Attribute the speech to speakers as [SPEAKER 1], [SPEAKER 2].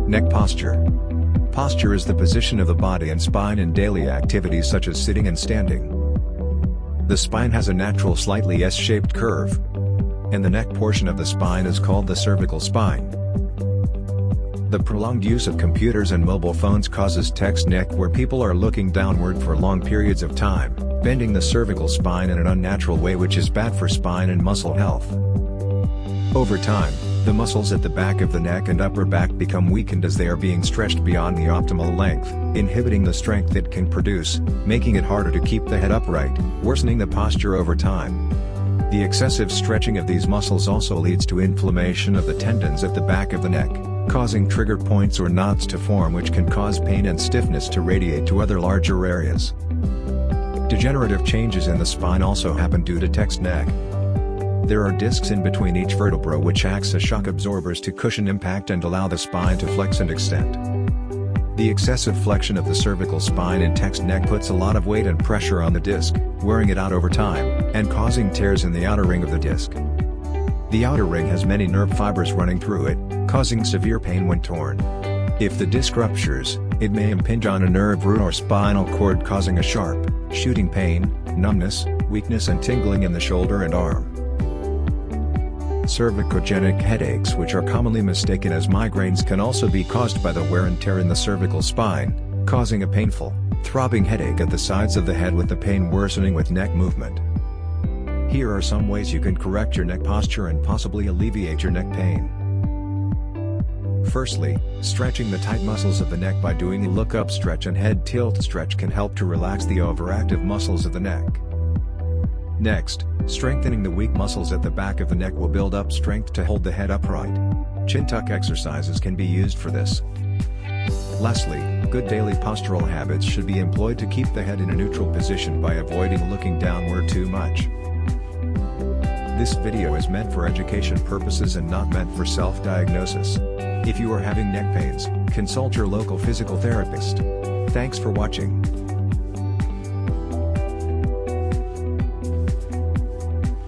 [SPEAKER 1] Neck posture. Posture is the position of the body and spine in daily activities such as sitting and standing. The spine has a natural slightly S-shaped curve, and the neck portion of the spine is called the cervical spine. The prolonged use of computers and mobile phones causes text neck, where people are looking downward for long periods of time, bending the cervical spine in an unnatural way, which is bad for spine and muscle health. Over time, the muscles at the back of the neck and upper back become weakened as they are being stretched beyond the optimal length, inhibiting the strength it can produce, making it harder to keep the head upright, worsening the posture over time. The excessive stretching of these muscles also leads to inflammation of the tendons at the back of the neck, causing trigger points or knots to form, which can cause pain and stiffness to radiate to other larger areas. Degenerative changes in the spine also happen due to text neck. There are discs in between each vertebra which acts as shock absorbers to cushion impact and allow the spine to flex and extend. The excessive flexion of the cervical spine in text neck puts a lot of weight and pressure on the disc, wearing it out over time, and causing tears in the outer ring of the disc. The outer ring has many nerve fibers running through it, causing severe pain when torn. If the disc ruptures, it may impinge on a nerve root or spinal cord, causing a sharp, shooting pain, numbness, weakness and tingling in the shoulder and arm. Cervicogenic headaches, which are commonly mistaken as migraines, can also be caused by the wear and tear in the cervical spine, causing a painful, throbbing headache at the sides of the head, with the pain worsening with neck movement. Here are some ways you can correct your neck posture and possibly alleviate your neck pain. Firstly, stretching the tight muscles of the neck by doing a look-up stretch and head tilt stretch can help to relax the overactive muscles of the neck. Next, strengthening the weak muscles at the back of the neck will build up strength to hold the head upright. Chin tuck exercises can be used for this. Lastly, good daily postural habits should be employed to keep the head in a neutral position by avoiding looking downward too much. This video is meant for education purposes and not meant for self-diagnosis. If you are having neck pains, consult your local physical therapist. Thanks for watching.